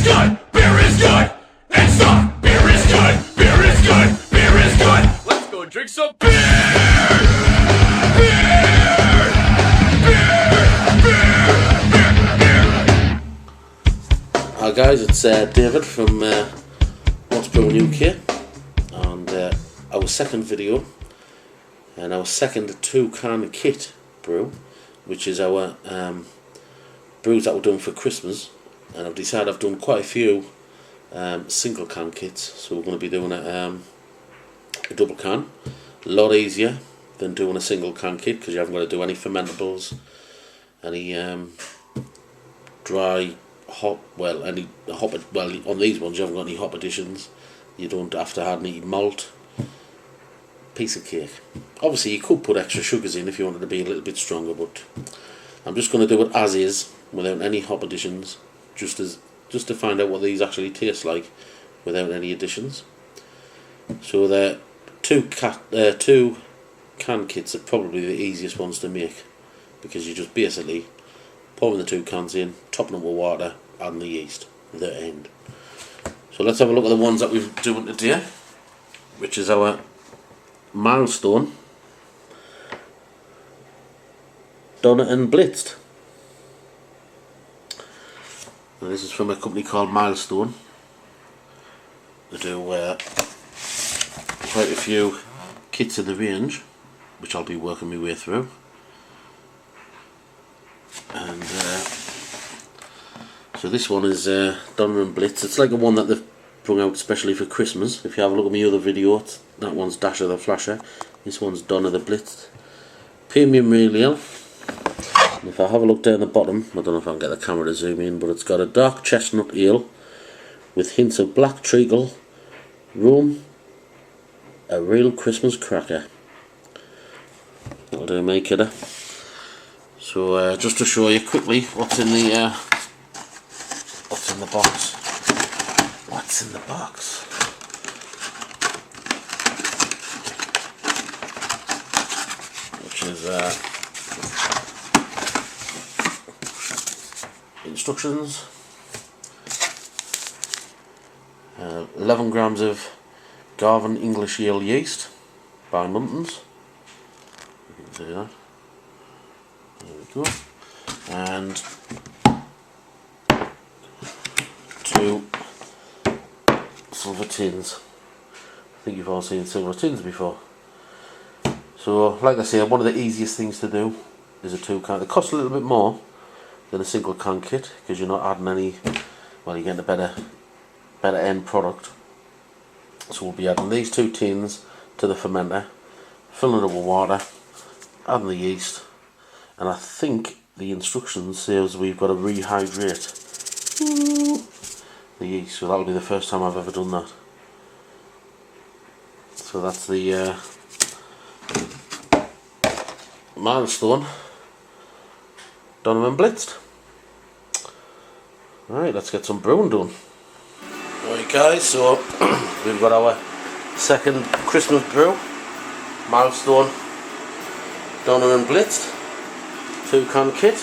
good, beer is good, and stop. Beer is good, beer is good, beer is good. Let's go drink some beer. Hi guys, it's David from What's Brewing UK, and our second video, and our second 2-can kit brew, which is our brews that we're doing for Christmas. And I've decided I've done quite a few single can kits, so we're going to be doing a double can. A lot easier than doing a single can kit because you haven't got to do any fermentables, any dry hop, well, on these ones you haven't got any hop additions. You don't have to add any malt. Piece of cake. Obviously you could put extra sugars in if you wanted to be a little bit stronger, but I'm just going to do it as is without any hop additions, just to find out what these actually taste like without any additions. So the two can kits are probably the easiest ones to make, because you just basically pouring the 2 cans in, topping up with water, adding the yeast, the end. So let's have a look at the ones that we're doing today, which is our Milestone Donner and Blitzed. Now this is from a company called Milestone. They do quite a few kits in the range, which I'll be working my way through. And so this one is Donner and Blitzed. It's like a one that they've brought out especially for Christmas. If you have a look at my other video, that one's Dasher the Flasher. This one's Donner the Blitzed. Premium real ale. And if I have a look down the bottom, I don't know if I can get the camera to zoom in, but it's got a dark chestnut ale with hints of black treacle, rum, a real Christmas cracker. That'll do, mate, kidder. So just to show you quickly what's in the box. What's in the box? Which is instructions. 11 grams of Garvin English Ale yeast by Muntons. You can see that. There we go. And 2 silver tins. I think you've all seen silver tins before. So, like I say, one of the easiest things to do is a 2-can. It costs a little bit more than a single can kit because you're not adding any. Well, you're getting a better end product. So we'll be adding these 2 tins to the fermenter, filling it up with water, adding the yeast, and I think the instructions says we've got to rehydrate the yeast, so that'll be the first time I've ever done that. So that's the Milestone Donner and Blitzed. Alright, let's get some brewing done. Alright guys, so we've got our second Christmas brew, Milestone Donner and Blitzed 2-can kit.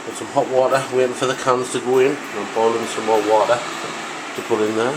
With some hot water, waiting for the cans to go in. I'm boiling some more water to put in there.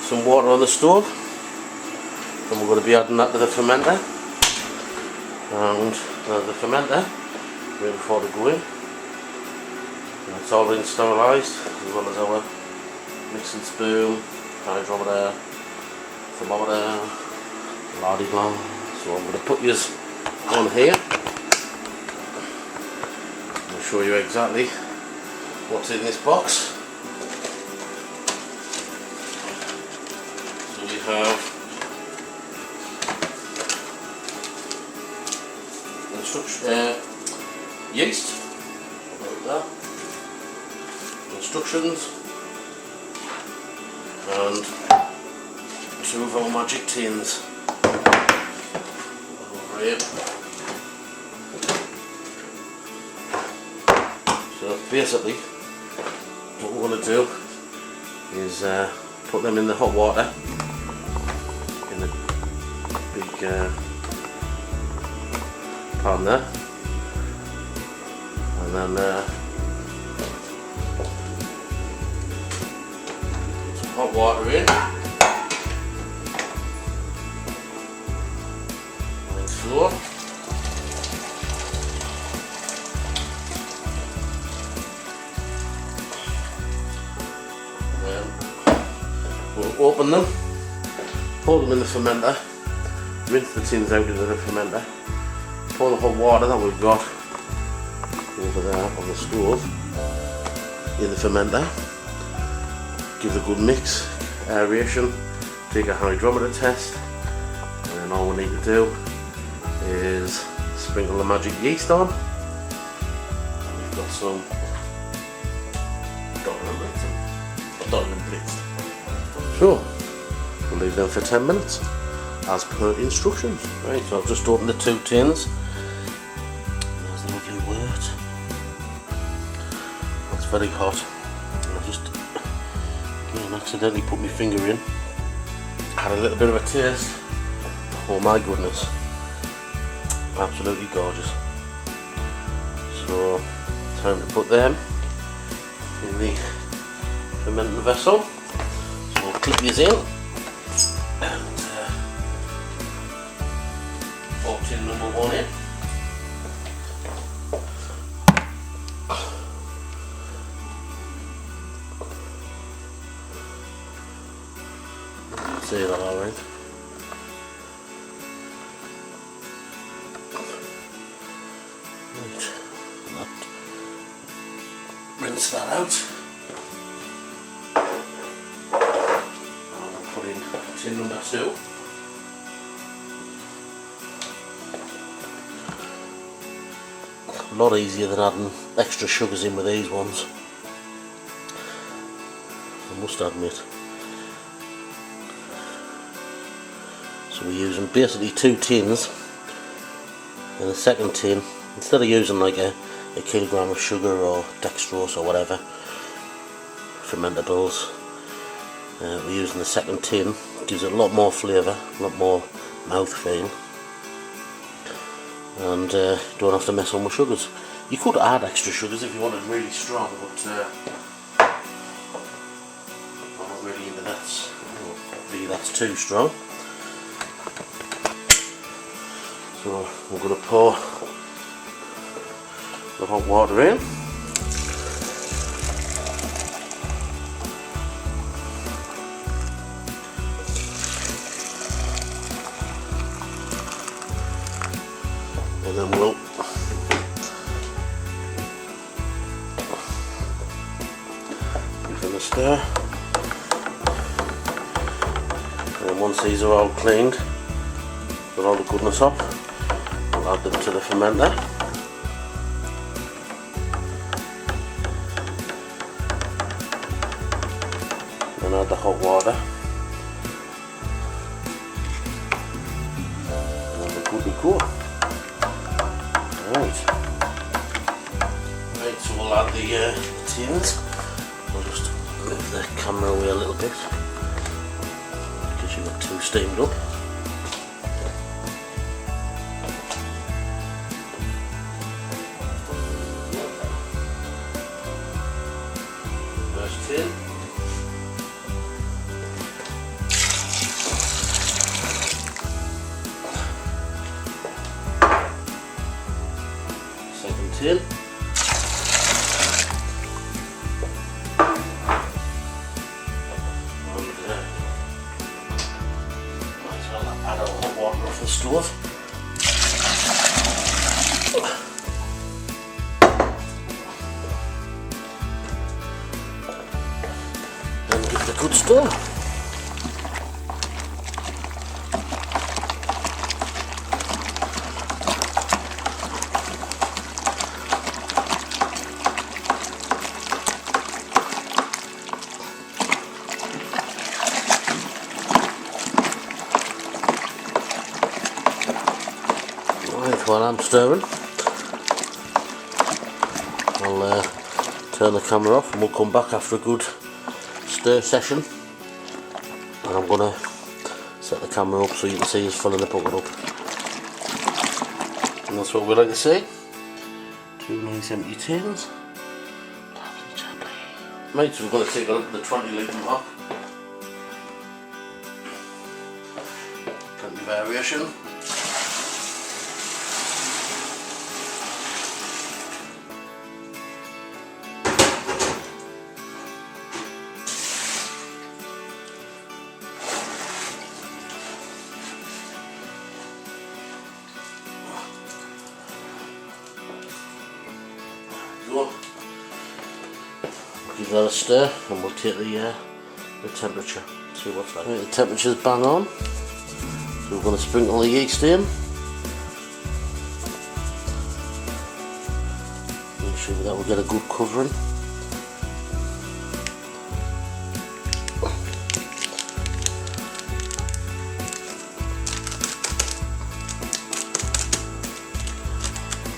Some water on the stove, and we're going to be adding that to the fermenter. And the fermenter, waiting for it to go in. And it's all been sterilised, as well as our mixing spoon, hydrometer, thermometer, la-di-blah. So I'm going to put yours on here. I'll show you exactly what's in this box. So we have yeast, about that. Instructions, and 2 of our magic tins over here. So basically what we're going to do is put them in the hot water in a big pan there, and then hot water in. Like so. We'll open them, pour them in the fermenter, rinse the tins out into the fermenter, pour the hot water that we've got over there on the stove in the fermenter, give it a good mix, aeration, take a hydrometer test, and then all we need to do is sprinkle the magic yeast on. And we've got some Donner and Blitzed. So, we'll leave them for 10 minutes as per instructions. Right, so I've just opened the 2 tins. There's the lovely wort. That's very hot. And I just again accidentally put my finger in. Had a little bit of a taste. Oh my goodness. Absolutely gorgeous. So, time to put them in the fermenting vessel. So we'll clip these in and pop tin number 1 in. See that alright. Right. Rinse that out. Put in tin number 2. A lot easier than adding extra sugars in with these ones, I must admit. So we're using basically 2 tins. In the second tin, instead of using like a kilogram of sugar or dextrose or whatever, fermentables, we're using the second tin. Gives it a lot more flavour, a lot more mouthfeel, and don't have to mess on with sugars. You could add extra sugars if you wanted really strong, but I'm not really into that. Maybe that's too strong. So we're going to pour the hot water in. And then we'll give them a stir. And then once these are all cleaned, with all the goodness up, we'll add them to the fermenter. Then add the hot water. And then we're good to go. Right, so we'll add the tins. I'll just move the camera away a little bit because you've got 2 steamed up. First tin. Second tin. Add our hot water off the stove. And give it a good stir. While I'm stirring, I'll turn the camera off and we'll come back after a good stir session, and I'm going to set the camera up so you can see us filling the bucket up, and that's what we like to see. 2 nice empty tins. Right, so we're going to take a look at the 20 litre mark. variation. Go. Give that a stir and we'll take the temperature. See what's like. Right, the temperature's bang on. So we're going to sprinkle the yeast in. Make sure that we get a good covering.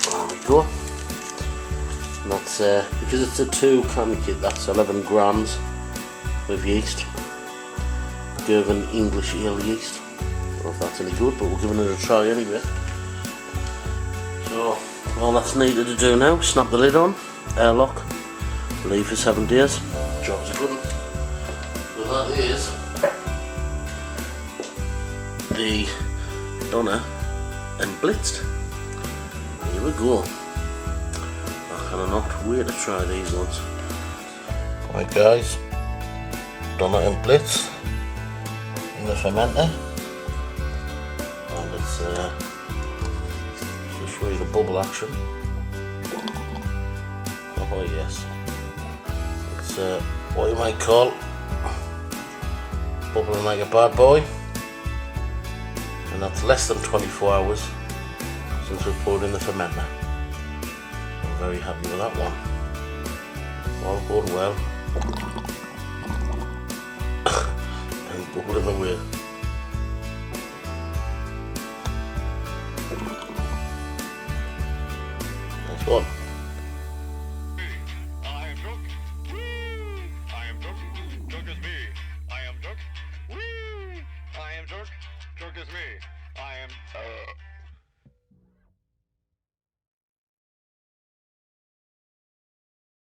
There we go. And that's because it's a 2 cam kit, that's 11 grams of yeast. Given English ale yeast. I don't know if that's any good, but we're giving it a try anyway. So all that's needed to do now, snap the lid on, airlock, leave for 7 days. Job's a good one. So that is the Donner and Blitzed. Here we go. I cannot wait to try these ones. Right guys, Donner and Blitzed in the fermenter. And it's just show you the bubble action. Oh yes, it's what you might call bubbling like a bad boy, and that's less than 24 hours since we put it in the fermenter. I'm very happy with that one. All going well. And bubbling away. Nice one. I am drunk. Woo! I am drunk. Drunk as me. I am drunk. Woo! I am drunk. Drunk as me. I am